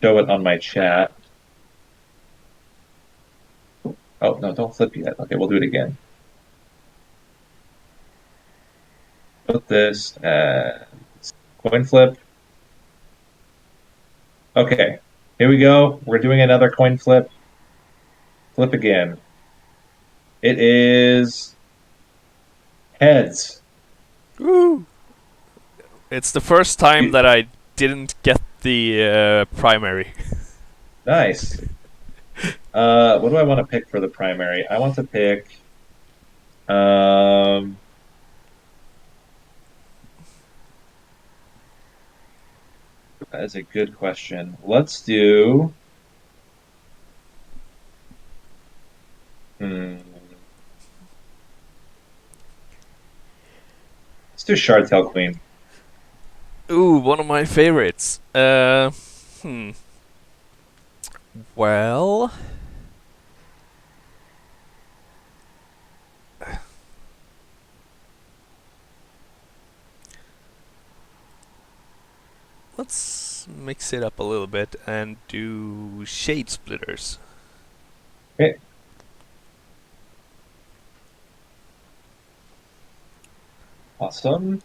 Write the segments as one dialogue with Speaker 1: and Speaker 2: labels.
Speaker 1: show it on my chat. Oh, no, don't flip yet. Okay, we'll do it again. Put this as coin flip. Okay, here we go. We're doing another coin flip. Flip again. It is heads.
Speaker 2: Woo! It's the first time
Speaker 1: You,
Speaker 2: that I didn't get the primary.
Speaker 1: nice. What do I want to pick for the primary? I want to pick. Um, that is a good question. Let's do. Hmm, let's do Shard Tail Queen.
Speaker 2: Ooh, one of my favorites. Hmm. Well, let's mix it up a little bit and do shade splitters.
Speaker 1: Okay. Awesome.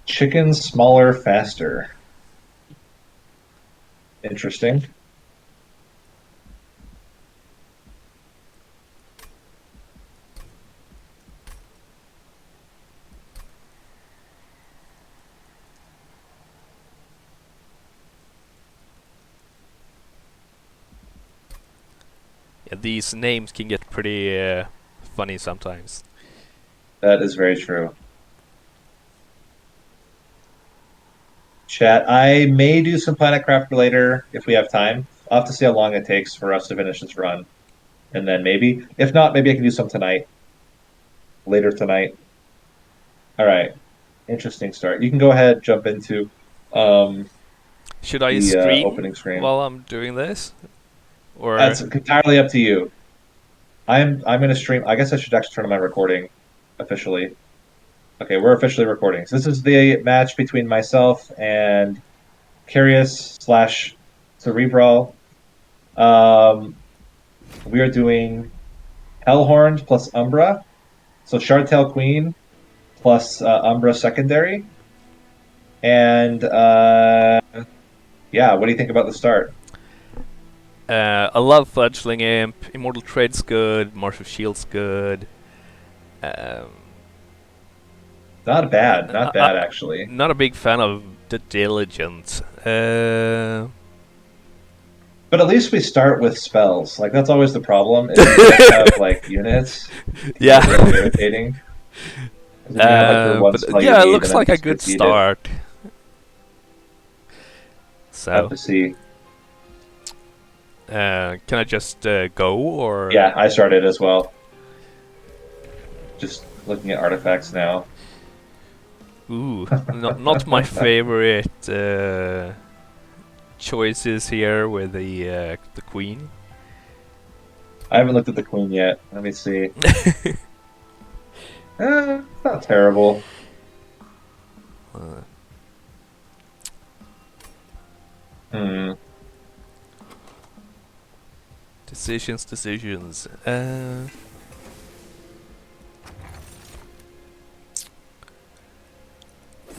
Speaker 1: Chicken smaller, faster. Interesting.
Speaker 2: Yeah, these names can get pretty funny sometimes.
Speaker 1: That is very true. Chat. I may do some Planet Crafter later if we have time. I'll have to see how long it takes for us to finish this run. And then maybe, if not, maybe I can do some tonight, later tonight. All right. Interesting start. You can go ahead, jump into um,
Speaker 2: Should I
Speaker 1: the
Speaker 2: stream
Speaker 1: opening screen.
Speaker 2: while I'm doing this? Or
Speaker 1: That's entirely up to you. I'm going to stream. I guess I should actually turn on my recording officially. Okay, we're officially recording. So this is the match between myself and Curious slash Cerebrawl. Um, we are doing Hellhorned plus Umbra. So Shardtail Queen plus Umbra secondary. And yeah, what do you think about the start?
Speaker 2: I love Fledgling Imp. Immortal Trade's good. Marsh of Shield's good. Um,
Speaker 1: Not bad, not
Speaker 2: I,
Speaker 1: bad actually.
Speaker 2: not a big fan of the Diligent.
Speaker 1: But at least we start with spells. Like that's always the problem. Is if you don't have like units, it can get
Speaker 2: Yeah.
Speaker 1: really irritating. 'Cause then you have like your one
Speaker 2: But
Speaker 1: spell you
Speaker 2: yeah, it
Speaker 1: need, and
Speaker 2: looks
Speaker 1: then it
Speaker 2: like a
Speaker 1: gets
Speaker 2: good
Speaker 1: repeated.
Speaker 2: start.
Speaker 1: Have
Speaker 2: So,
Speaker 1: to see.
Speaker 2: can I just go or?
Speaker 1: Yeah, I started as well. Just looking at artifacts now.
Speaker 2: Ooh, not my favorite choices here with the queen.
Speaker 1: I haven't looked at the queen yet. Let me see. It's not terrible.
Speaker 2: Uh,
Speaker 1: Hmm.
Speaker 2: decisions.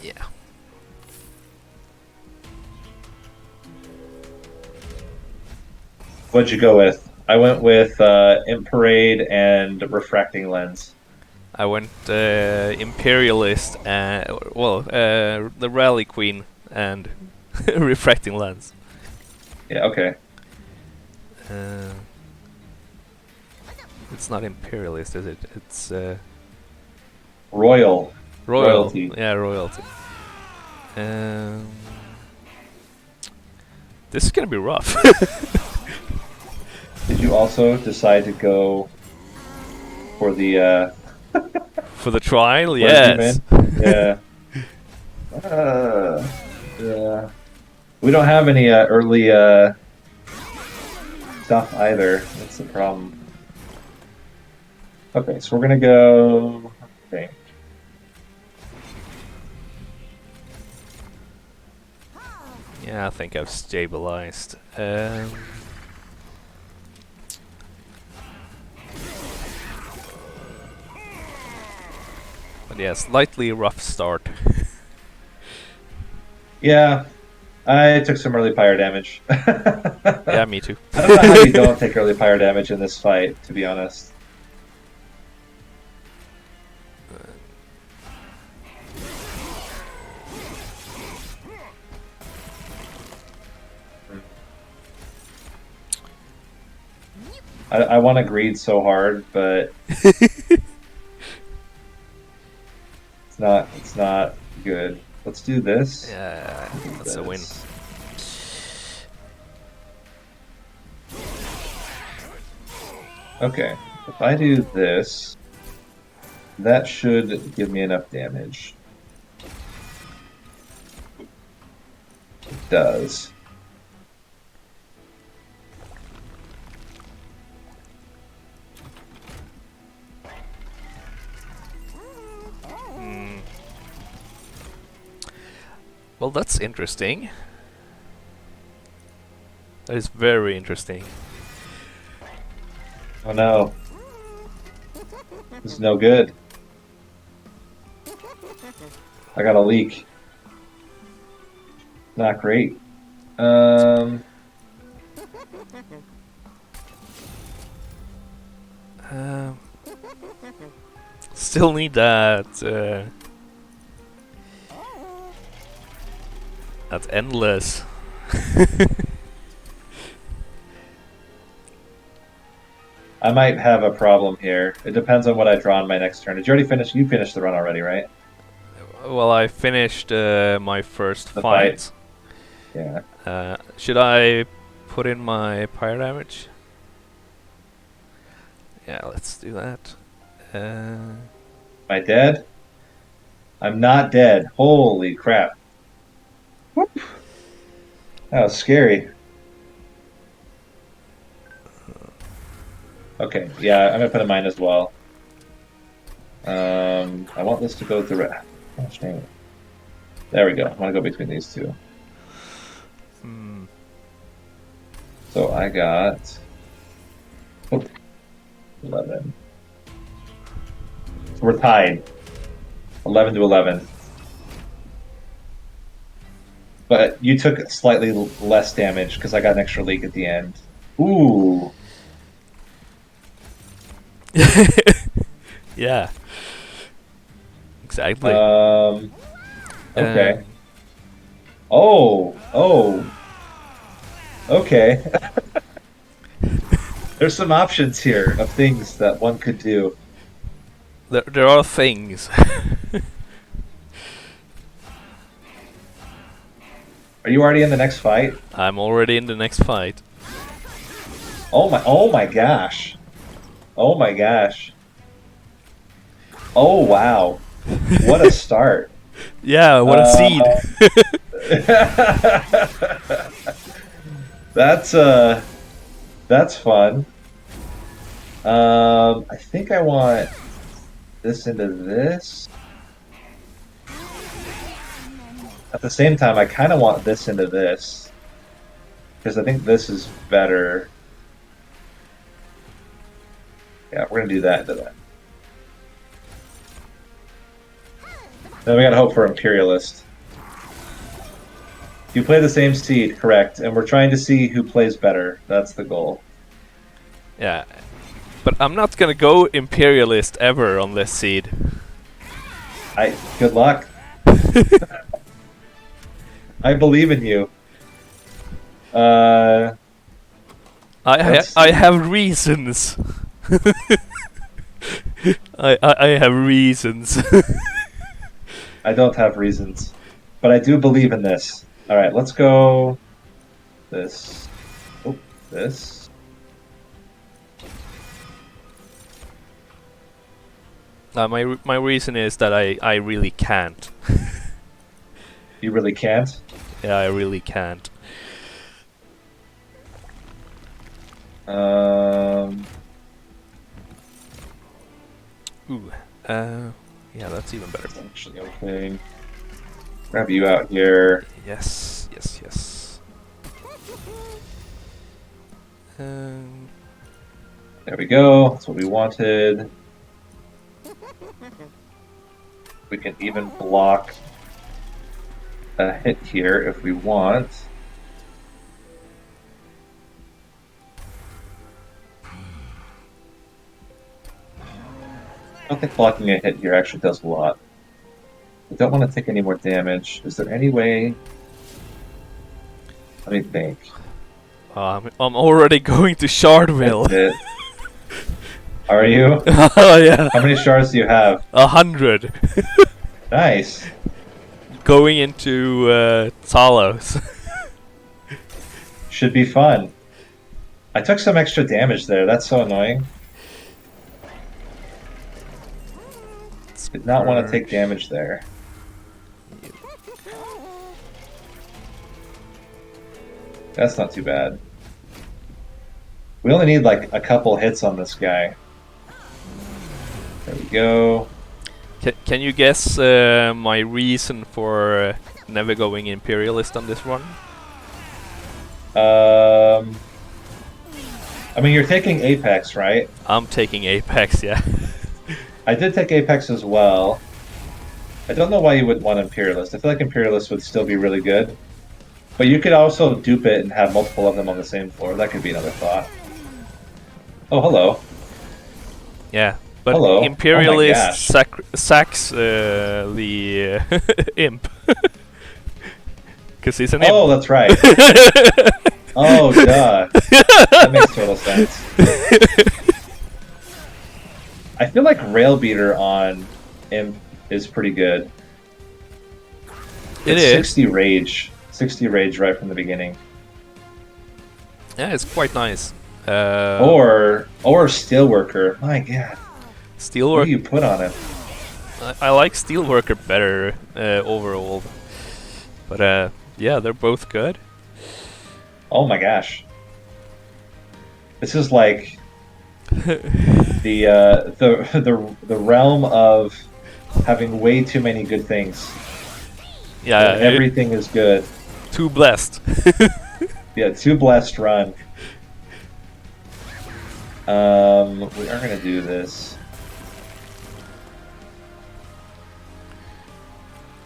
Speaker 2: Yeah.
Speaker 1: What'd you go with? I went with Imp Parade and Refracting Lens.
Speaker 2: I went Imperialist, the Rally Queen and Refracting Lens.
Speaker 1: Yeah, okay.
Speaker 2: Uh, it's not Imperialist, is it? It's
Speaker 1: Royal.
Speaker 2: Royal.
Speaker 1: Royalty.
Speaker 2: Yeah, Royalty. Um, this is gonna be rough.
Speaker 1: Did you also decide to go for the
Speaker 2: For the trial,
Speaker 1: what did you
Speaker 2: yes.
Speaker 1: mean? Yeah. Yeah. We don't have any early stuff either. That's the problem. Okay, so we're gonna go. Okay.
Speaker 2: Yeah, I think I've stabilized. But yeah, slightly rough start.
Speaker 1: Yeah, I took some early pyre damage.
Speaker 2: Yeah,
Speaker 1: I
Speaker 2: me too.
Speaker 1: don't know how you don't take early pyre damage in this fight, to be honest. I want to greed so hard, but it's not good. Let's do this.
Speaker 2: Yeah,
Speaker 1: Do
Speaker 2: that's a win.
Speaker 1: this. Okay, if I do this, that should give me enough damage. It does.
Speaker 2: Hmm. Well, that's interesting. That is very interesting.
Speaker 1: Oh no, this is no good. I got a leak. Not great. Um,
Speaker 2: Um, Still need that. That's endless.
Speaker 1: I might have a problem here. It depends on what I draw on my next turn. Did you already finish? You finished the run already, right?
Speaker 2: Well, I finished my first
Speaker 1: The fight.
Speaker 2: fight.
Speaker 1: Yeah.
Speaker 2: Should I put in my pyre damage? Yeah, let's do that.
Speaker 1: Am I dead? I'm not dead. Holy crap. Whoop. That was scary. Okay, yeah, I'm gonna put a mine as well. I want this to go through. Gosh dang it. There we go. I want to go between these two.
Speaker 2: Hmm.
Speaker 1: So I got 11. So we're tied. 11 to 11. But you took slightly less damage because I got an extra leak at the end. Ooh.
Speaker 2: Yeah. Exactly.
Speaker 1: Okay. Oh. Okay. There's some options here of things that one could do.
Speaker 2: There are things.
Speaker 1: Are you already in the next fight?
Speaker 2: I'm already in the next fight.
Speaker 1: Oh my gosh. Oh my gosh. Oh wow. What a start.
Speaker 2: Yeah, what a seed.
Speaker 1: That's fun. I think I want this into this. At the same time, I kind of want this into this because I think this is better. Yeah, we're gonna do that into that. Then we gotta hope for Imperialist. You play the same seed, correct? And we're trying to see who plays better. That's the goal.
Speaker 2: Yeah. But I'm not gonna go Imperialist ever on this seed.
Speaker 1: Good luck. I believe in you.
Speaker 2: I have reasons. I have reasons.
Speaker 1: I don't have reasons, but I do believe in this. All right, let's go. This. Oh, this.
Speaker 2: My reason is that I really can't.
Speaker 1: You really can't.
Speaker 2: Yeah, I really can't. Ooh. Yeah, that's even better.
Speaker 1: Actually, okay. Grab you out here.
Speaker 2: Yes. Um,
Speaker 1: There we go. That's what we wanted. We can even block a hit here if we want. I don't think blocking a hit here actually does a lot. I don't want to take any more damage. Is there any way? Let me think.
Speaker 2: I'm already going to Shardville.
Speaker 1: That's it. Are you?
Speaker 2: Oh yeah,
Speaker 1: How many shards do you have?
Speaker 2: 100.
Speaker 1: Nice.
Speaker 2: Going into Talos.
Speaker 1: Should be fun. I took some extra damage there. That's so annoying. Did not want to take damage there. That's not too bad. We only need like a couple hits on this guy. There we go.
Speaker 2: Can you guess my reason for never going Imperialist on this run?
Speaker 1: I mean, you're taking Apex, right?
Speaker 2: I'm taking Apex, yeah.
Speaker 1: I did take Apex as well. I don't know why you would want Imperialist. I feel like Imperialist would still be really good. But you could also dupe it and have multiple of them on the same floor. That could be another thought. Oh, hello.
Speaker 2: Yeah, but
Speaker 1: Hello.
Speaker 2: Imperialist
Speaker 1: Oh
Speaker 2: sacks the imp. Because he's an imp.
Speaker 1: Oh, that's right. Oh, duh. That makes total sense. I feel like Rail Beater on Imp is pretty good.
Speaker 2: It
Speaker 1: It's
Speaker 2: is.
Speaker 1: 60 rage. 60 rage right from the beginning.
Speaker 2: Yeah, it's quite nice.
Speaker 1: Or Steelworker. My god. What do
Speaker 2: Steelworker.
Speaker 1: you put on him?
Speaker 2: I like Steelworker better overall. But yeah, they're both good.
Speaker 1: Oh my gosh. This is like the realm of having way too many good things.
Speaker 2: Yeah,
Speaker 1: Everything is good.
Speaker 2: too blessed.
Speaker 1: Yeah, too blessed run. We are gonna do this.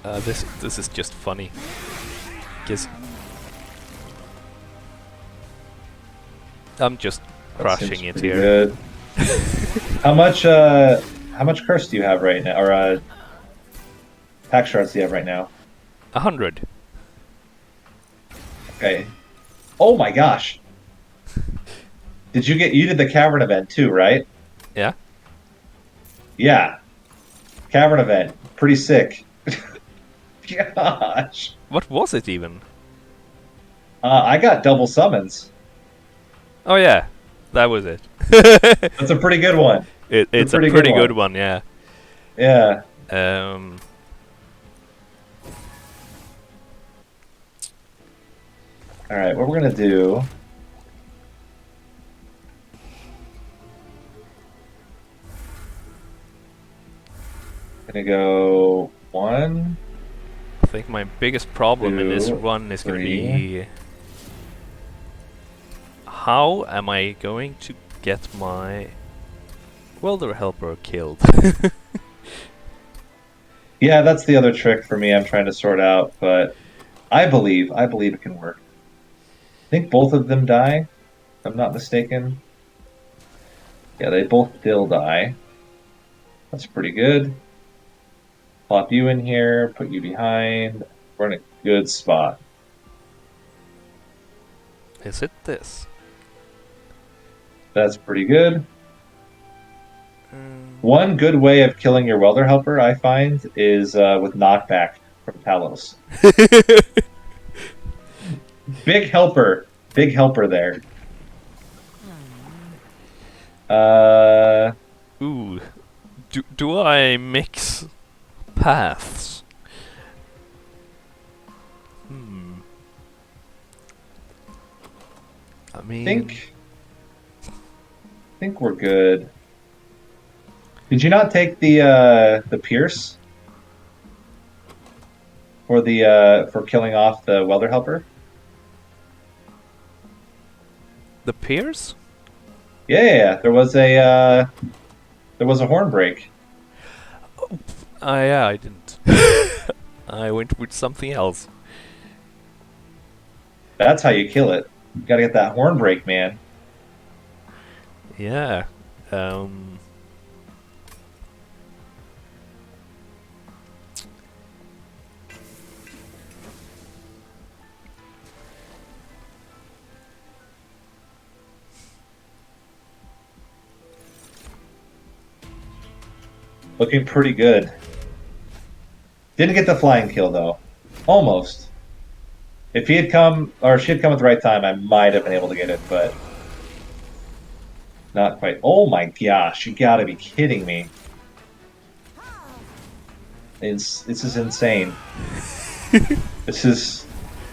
Speaker 2: This is just funny. 'Cause I'm just
Speaker 1: That
Speaker 2: crushing
Speaker 1: seems
Speaker 2: it
Speaker 1: pretty
Speaker 2: here.
Speaker 1: good. How much curse do you have right now, or pack shards do you have right now?
Speaker 2: 100.
Speaker 1: Okay. Oh my gosh. You did the cavern event too, right?
Speaker 2: Yeah.
Speaker 1: Yeah. Cavern event. Pretty sick. Gosh.
Speaker 2: What was it even?
Speaker 1: I got double summons.
Speaker 2: Oh yeah, that was it.
Speaker 1: That's a pretty good one.
Speaker 2: It's a
Speaker 1: pretty
Speaker 2: pretty
Speaker 1: good
Speaker 2: good one, yeah.
Speaker 1: Yeah. Alright, what we're gonna do. Gonna go 1.
Speaker 2: I think my biggest problem in this
Speaker 1: 2,
Speaker 2: run is going to
Speaker 1: 3.
Speaker 2: be how am I going to get my welder helper killed?
Speaker 1: Yeah, that's the other trick for me I'm trying to sort out, but I believe it can work. I think both of them die, if I'm not mistaken. Yeah, they both still die. That's pretty good. Plop you in here, put you behind. We're in a good spot.
Speaker 2: Is it this?
Speaker 1: That's pretty good. One good way of killing your welder helper, I find, is with knockback from Talos. Big helper there.
Speaker 2: Ooh, do I mix paths? I mean,
Speaker 1: think we're good. Did you not take the Pierce for the for killing off the welder helper?
Speaker 2: The Pierce?
Speaker 1: Yeah, there was a horn break.
Speaker 2: Ah, yeah, I didn't. I went with something else.
Speaker 1: That's how you kill it. You gotta get that horn break, man.
Speaker 2: Yeah. Um,
Speaker 1: Looking pretty good. Didn't get the flying kill though. Almost. If he had come or she had come at the right time, I might have been able to get it, but not quite. Oh my gosh, you gotta be kidding me. This is insane. This is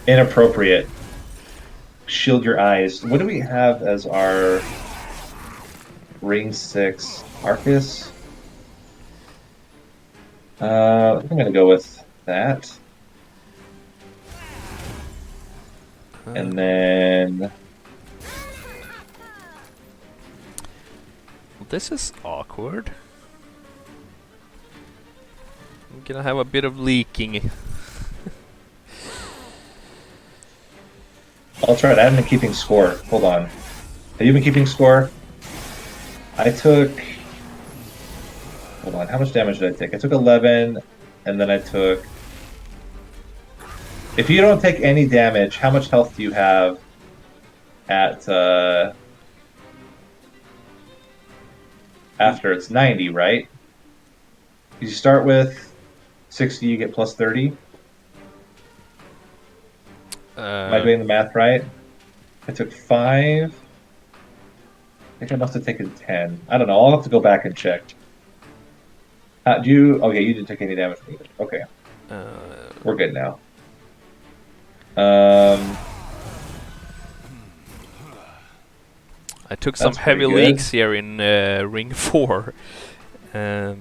Speaker 1: inappropriate. Shield your eyes. What do we have as our ring 6? Arcus? I'm gonna go with that. And then
Speaker 2: this is awkward. I'm gonna have a bit of leaking.
Speaker 1: I'll try it. I haven't been keeping score. Hold on. Have you been keeping score? I took. Hold on. How much damage did I take? I took 11, and then I took. If you don't take any damage, how much health do you have at after it's 90, right? You start with 60, you get plus 30. Am I doing the math right? I took 5. I think I must have taken 10. I don't know. I'll have to go back and check. Do you? Okay, you didn't take any damage from it. Okay, we're good now.
Speaker 2: I took some heavy leaks here in Ring 4. This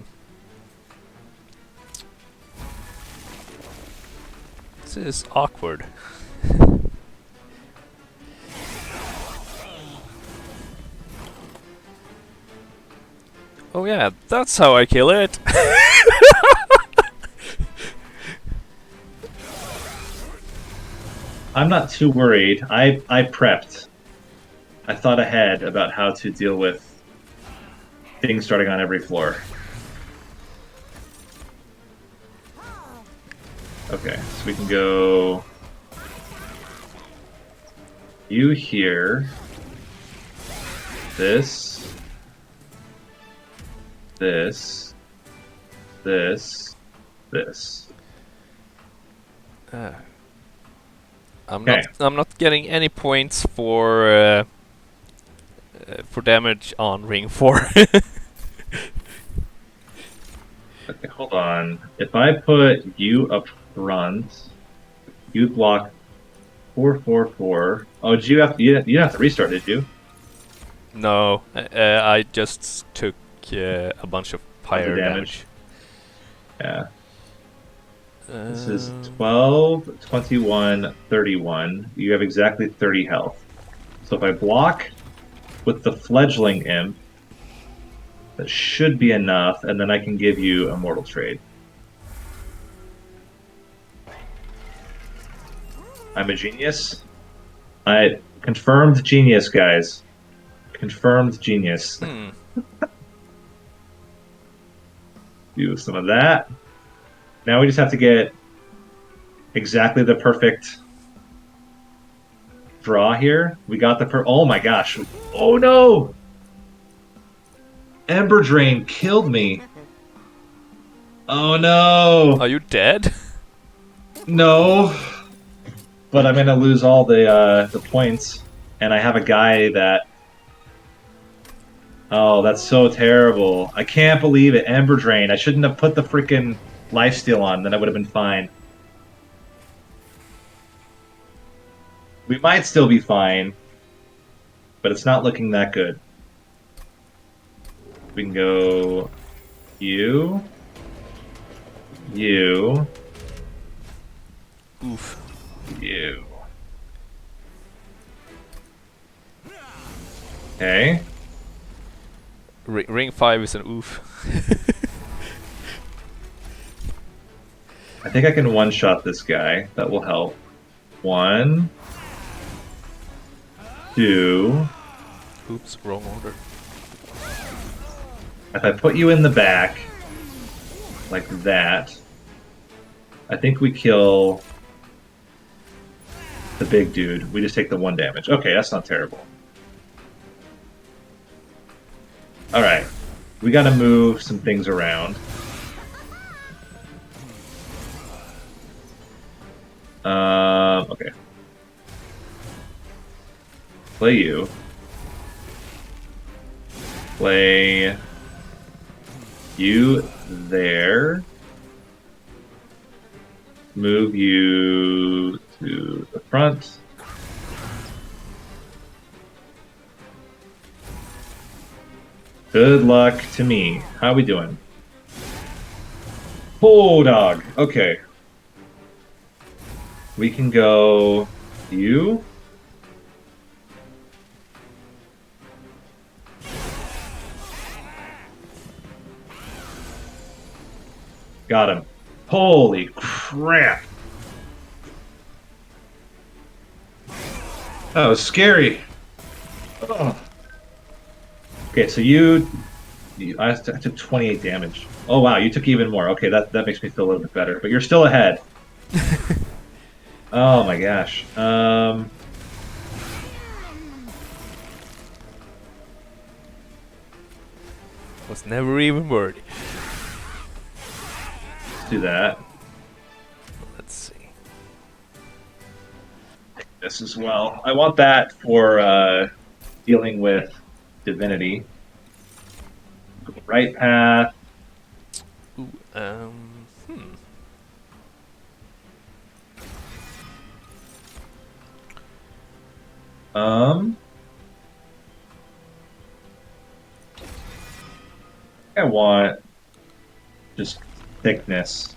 Speaker 2: is awkward. Oh yeah, that's how I kill it!
Speaker 1: I'm not too worried. I prepped. I thought ahead about how to deal with things starting on every floor. Okay, so we can go you here, this, this, this, this.
Speaker 2: I'm not getting any points for damage on Ring 4.
Speaker 1: Okay, hold on. If I put you up front, you block 444. Oh, did you have you didn't have to restart, did you?
Speaker 2: No, I just took a bunch of fire damage.
Speaker 1: Yeah. This is 12, 21, 31. You have exactly 30 health. So if I block with the fledgling imp, that should be enough, and then I can give you a mortal trade. I'm a genius. I confirmed genius, guys. Confirmed genius. Do some of that. Now we just have to get exactly the perfect draw here. We got the oh my gosh. Oh no! Ember Drain killed me. Oh no!
Speaker 2: Are you dead?
Speaker 1: No. But I'm gonna lose all the points. And I have a guy that... Oh, that's so terrible. I can't believe it. Ember Drain. I shouldn't have put the freaking lifesteal on, then I would have been fine. We might still be fine, but it's not looking that good. We can go you, you,
Speaker 2: Oof.
Speaker 1: you. Okay.
Speaker 2: Ring 5 is an oof.
Speaker 1: I think I can one-shot this guy. That will help. 1, 2.
Speaker 2: Oops, wrong order.
Speaker 1: If I put you in the back, like that, I think we kill the big dude. We just take the 1 damage. Okay, that's not terrible. Alright. We gotta move some things around. Okay. Play you. Play you there. Move you to the front. Good luck to me. How we doing? Oh, dog. Okay. We can go you. Got him. Holy crap. That was scary. Oh. Okay, so I took 28 damage. Oh wow, you took even more. Okay, that makes me feel a little bit better. But you're still ahead. Oh my gosh.
Speaker 2: Was never even wordy.
Speaker 1: Let's do that.
Speaker 2: Let's see.
Speaker 1: This as well. I want that for dealing with divinity. Right path.
Speaker 2: Ooh,
Speaker 1: Um, I want just thickness.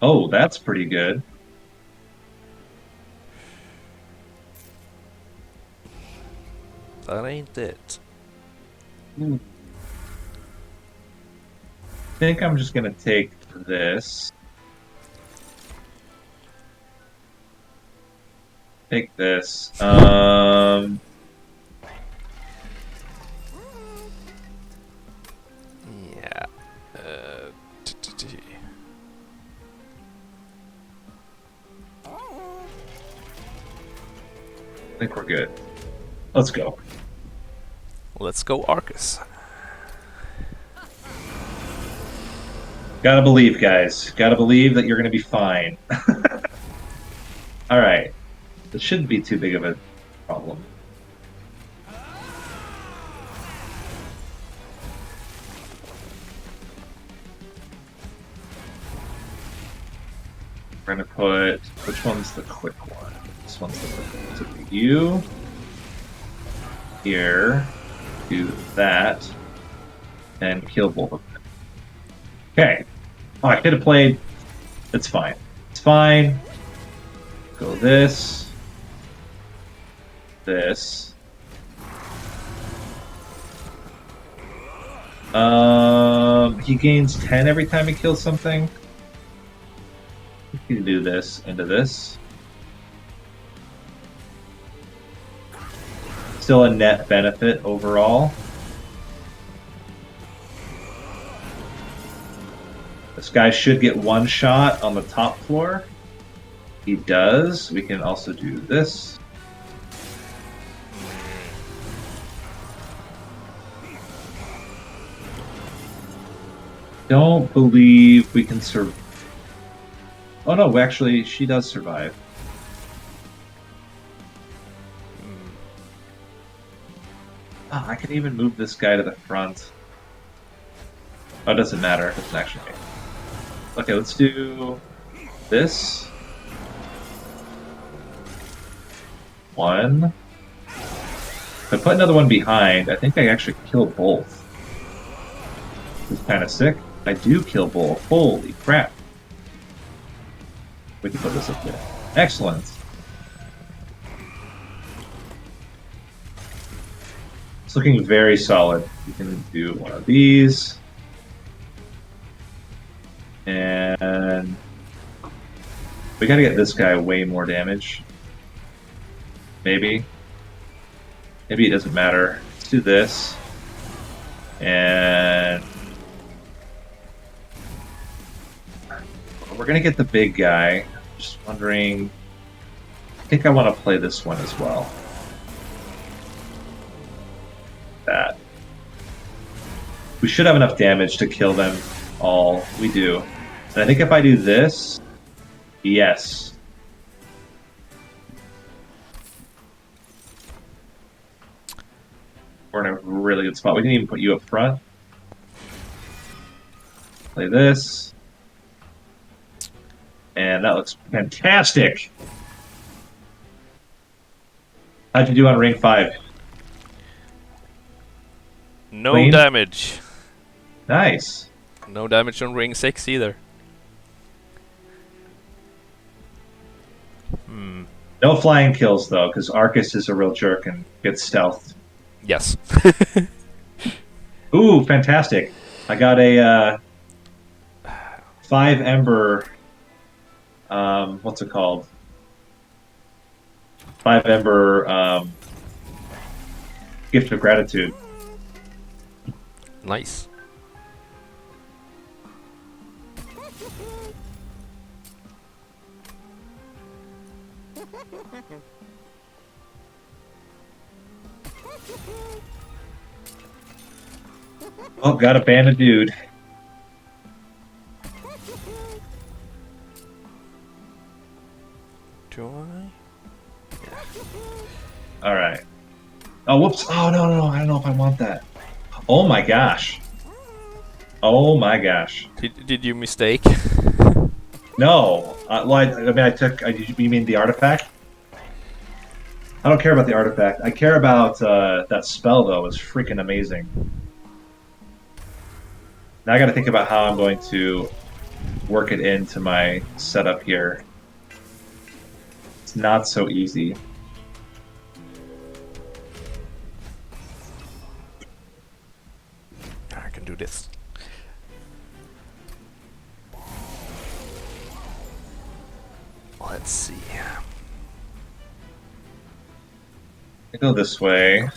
Speaker 1: Oh, that's pretty good.
Speaker 2: That ain't it.
Speaker 1: I think I'm just gonna take this. Take this.
Speaker 2: Yeah.
Speaker 1: I think we're good. Let's go.
Speaker 2: Let's go, Arcus.
Speaker 1: Gotta believe, guys. Gotta believe that you're gonna be fine. All right. This shouldn't be too big of a problem. We're gonna put, which one's the quick one? This one's the quick one. So put you here, do that, and kill both of them. Okay. Oh, I could have played. It's fine. It's fine. Go this. This. He gains 10 every time he kills something. You can do this into this. Still a net benefit overall. This guy should get 1 shot on the top floor. He does. We can also do this. Don't believe we can survive. Oh no, actually, she does survive. Oh, I can even move this guy to the front. Oh, it doesn't matter. It doesn't actually make. Okay, let's do this. 1. If I put another one behind, I think I actually kill both. This is kind of sick. I do kill both. Holy crap. We can put this up there. Excellent. It's looking very solid. We can do one of these. And we gotta get this guy way more damage. Maybe. Maybe it doesn't matter. Let's do this. And we're gonna get the big guy. Just wondering. I think I want to play this one as well. That. We should have enough damage to kill them all. We do. And I think if I do this, yes. We're in a really good spot. We can even put you up front. Play this. And that looks fantastic. How'd you do on ring 5?
Speaker 2: No
Speaker 1: Clean?
Speaker 2: damage.
Speaker 1: Nice.
Speaker 2: No damage on ring 6 either. Hmm.
Speaker 1: No flying kills though, because Arcus is a real jerk and gets stealthed.
Speaker 2: Yes.
Speaker 1: Ooh, fantastic! I got a 5 Ember. What's it called? 5 Ember Gift of Gratitude.
Speaker 2: Nice.
Speaker 1: Oh, got a ban a dude.
Speaker 2: Do I?
Speaker 1: All right. Oh, whoops! Oh no! I don't know if I want that. Oh my gosh! Oh my gosh!
Speaker 2: Did you mistake?
Speaker 1: No. Well, I mean, I took. You mean the artifact? I don't care about the artifact. I care about that spell though. It's freaking amazing. Now I got to think about how I'm going to work it into my setup here. It's not so easy.
Speaker 2: I can do this. Let's see.
Speaker 1: I go this way.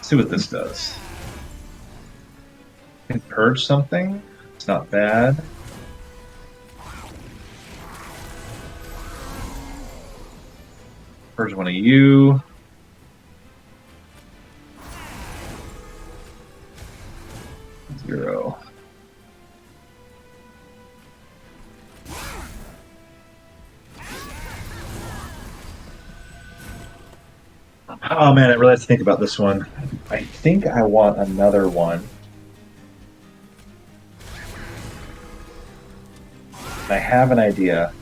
Speaker 1: See what this does. Can purge something. It's not bad. Purge one of you. Zero. Oh man, I really have to think about this one. I think I want another one. I have an idea.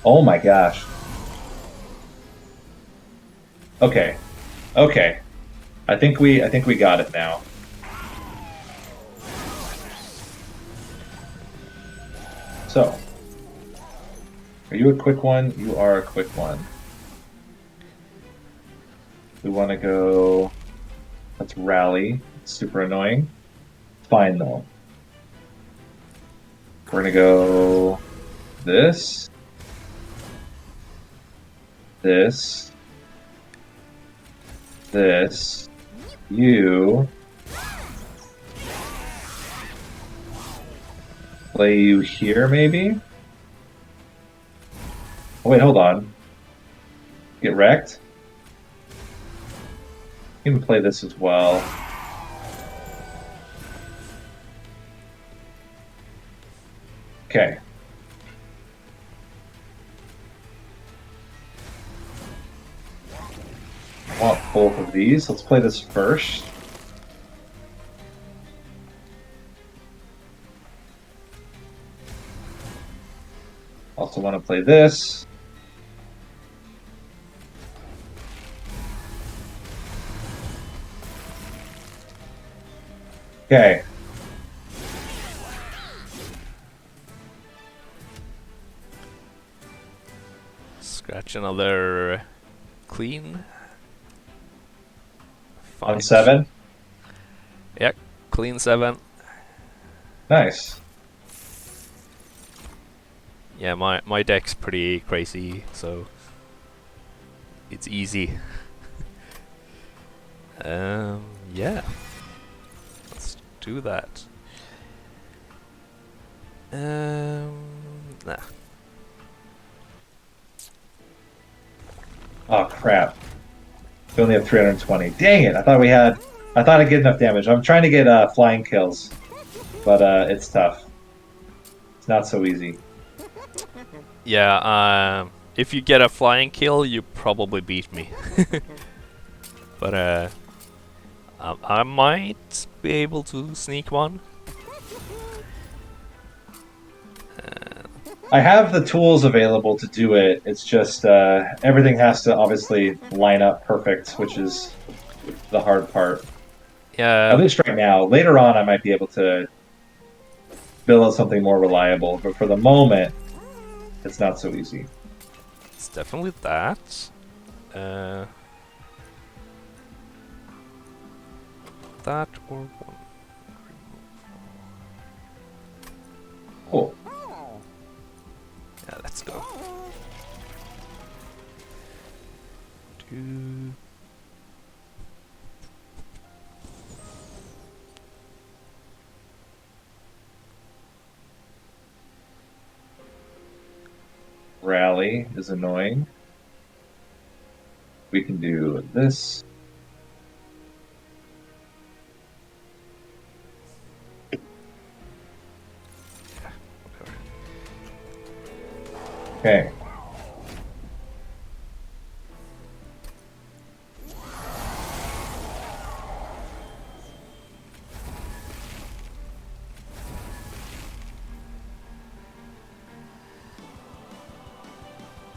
Speaker 1: Oh my gosh. Okay. Okay. I think we got it now. So, are you a quick one? You are a quick one. We want to go. Let's rally. It's super annoying. Fine though. We're gonna go this, this, this, you, play you here maybe? Oh wait, hold on. Get wrecked? You can play this as well. Okay. I want both of these. Let's play this first. Also want to play this. Okay.
Speaker 2: Scratch another clean.
Speaker 1: On
Speaker 2: Fine.
Speaker 1: 7.
Speaker 2: Yeah, clean 7.
Speaker 1: Nice.
Speaker 2: Yeah, my deck's pretty crazy, so it's easy. Yeah, let's do that. Nah.
Speaker 1: Oh crap. We only have 320. Dang it! I thought I'd get enough damage. I'm trying to get flying kills, but it's tough. It's not so easy.
Speaker 2: Yeah, if you get a flying kill, you probably beat me. But I might be able to sneak one.
Speaker 1: I have the tools available to do it. It's just everything has to obviously line up perfect, which is the hard part. At
Speaker 2: Yeah,
Speaker 1: least right now. Later on, I might be able to build out something more reliable, but for the moment, it's not so easy.
Speaker 2: it's definitely that. Uh, that or one.
Speaker 1: Cool.
Speaker 2: Yeah, let's go. Two.
Speaker 1: Rally is annoying. We can do this. Okay.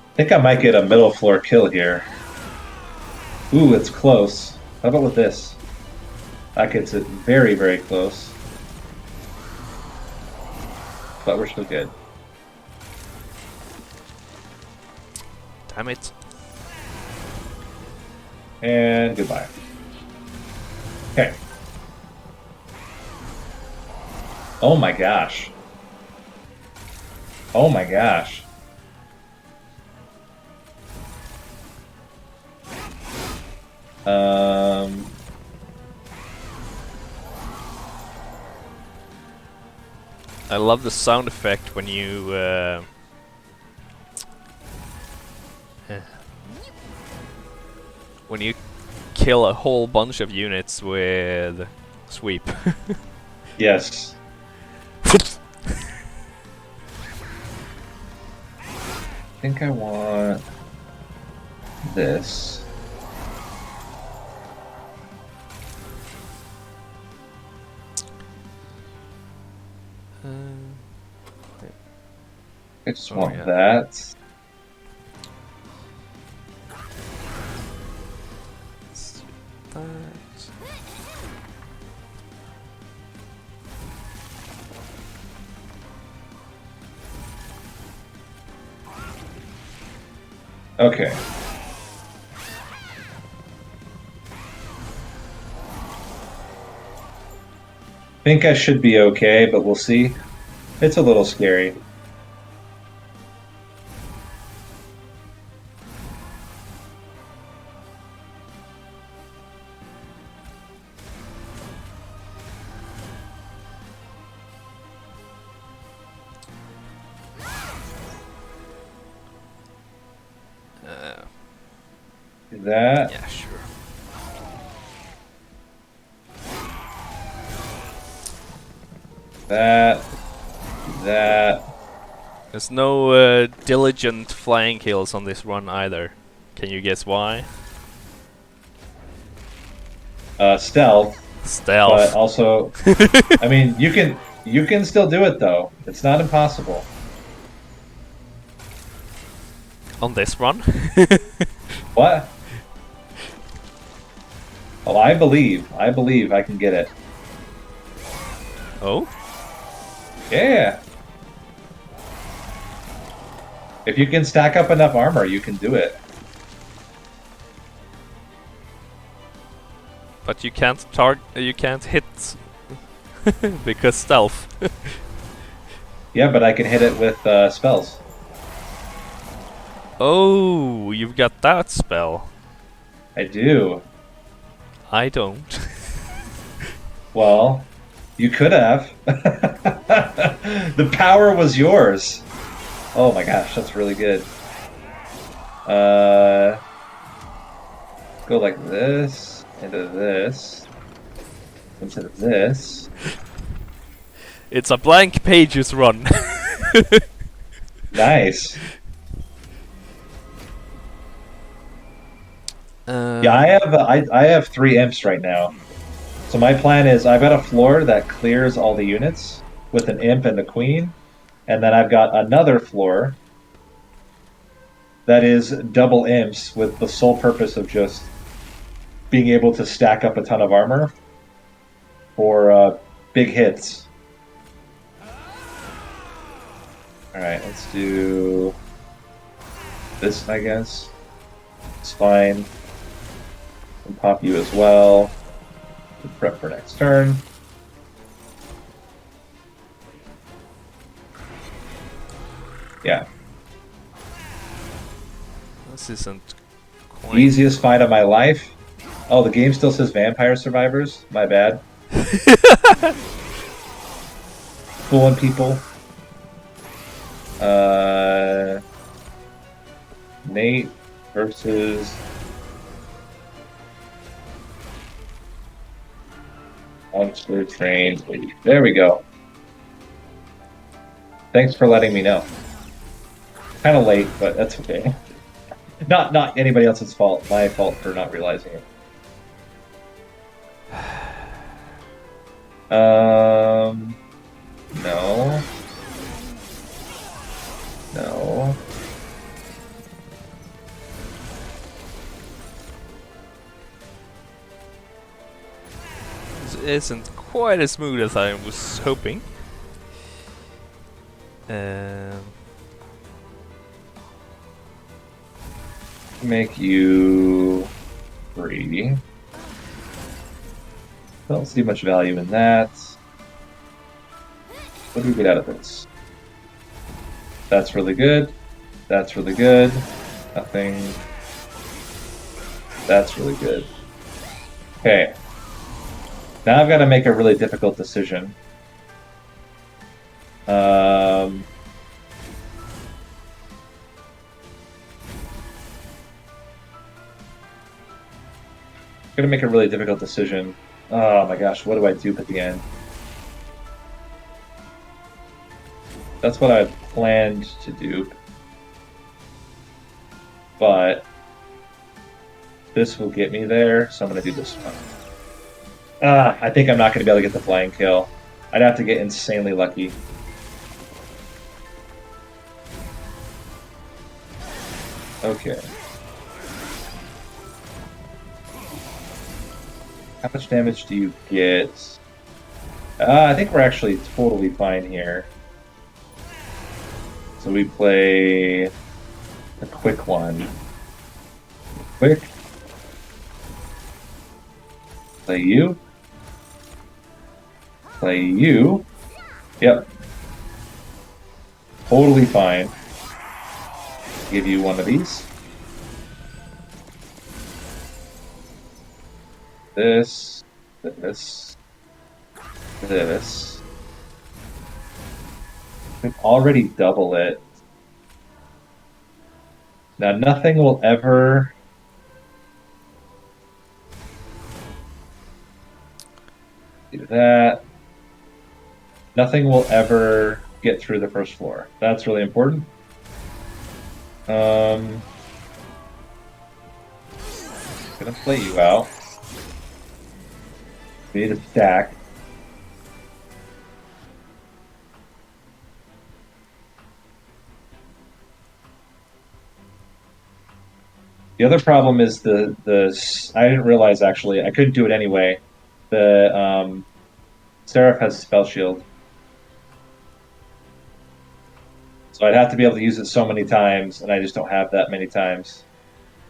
Speaker 1: I think I might get a middle floor kill here. Ooh, it's close. How about with this? That gets it very, very close. But we're still good.
Speaker 2: Damn it.
Speaker 1: And goodbye. Okay. Oh my gosh. Oh my gosh. Um,
Speaker 2: I love the sound effect when you when you kill a whole bunch of units with sweep.
Speaker 1: yes. I think I want this. I just want that.
Speaker 2: Let's do that.
Speaker 1: Okay. Think I should be okay, but we'll see. It's a little scary. That.
Speaker 2: Yeah, sure.
Speaker 1: That.
Speaker 2: There's no diligent flying kills on this run either. Can you guess why?
Speaker 1: Stealth.
Speaker 2: Stealth.
Speaker 1: But also, I mean, you can still do it though. It's not impossible.
Speaker 2: On this run?
Speaker 1: What? Oh, I believe I can get it.
Speaker 2: Oh?
Speaker 1: Yeah. If you can stack up enough armor, you can do it.
Speaker 2: But you can't you can't hit because stealth.
Speaker 1: Yeah, but I can hit it with spells.
Speaker 2: Oh, you've got that spell.
Speaker 1: I do.
Speaker 2: I don't.
Speaker 1: Well, you could have. The power was yours. Oh my gosh, that's really good. Uh, go like this, into this, into this.
Speaker 2: It's a blank pages run.
Speaker 1: Nice. Yeah,
Speaker 2: um,
Speaker 1: I have three imps right now. So my plan is I've got a floor that clears all the units with an imp and a queen, and then I've got another floor that is double imps with the sole purpose of just being able to stack up a ton of armor for big hits. All right, let's do this, I guess. It's fine. And pop you as well. Prep for next turn. Yeah.
Speaker 2: this isn't quite.
Speaker 1: Easiest fight of my life. Oh, the game still says Vampire Survivors? My bad. Fooling people. Nate versus Monster Train. There we go. Thanks for letting me know. Kind of late, but that's okay. Not anybody else's fault. My fault for not realizing it. No. No.
Speaker 2: This isn't quite as smooth as I was hoping.
Speaker 1: Make you 3. Don't see much value in that. What do we get out of this? That's really good. That's really good. Nothing. That's really good. Okay. Now I've got to make a really difficult decision. Gonna make a really difficult decision. Oh my gosh, what do I do at the end? That's what I planned to do. But this will get me there, so I'm gonna do this one. I think I'm not gonna be able to get the flying kill. I'd have to get insanely lucky. Okay. How much damage do you get? I think we're actually totally fine here. So we play a quick one. Quick. Play you. Play you. Yep. Totally fine. Give you one of these. This. This. This. We can already double it. Now nothing will ever do that. Nothing will ever get through the first floor. That's really important. Gonna play you out. We need a stack. The other problem is the I didn't realize actually I couldn't do it anyway. The Seraph has spell shield. So I'd have to be able to use it so many times, and I just don't have that many times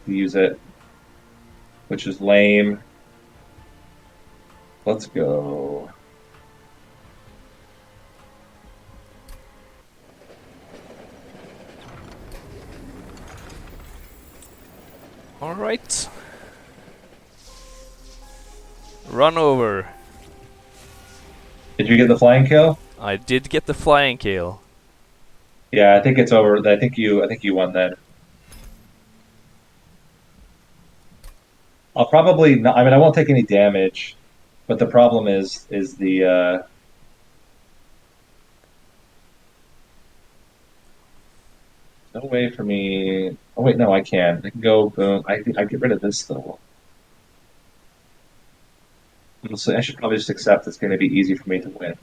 Speaker 1: to use it, which is lame. Let's go.
Speaker 2: Alright. Run over.
Speaker 1: Did you get the flying kill?
Speaker 2: I did get the flying kill.
Speaker 1: Yeah, I think it's over. I think you won then. I'll probably not, I mean, I won't take any damage, but the problem is the no way for me. Oh wait, no, I can. I can go boom. I get rid of this though. So I should probably just accept it's going to be easy for me to win.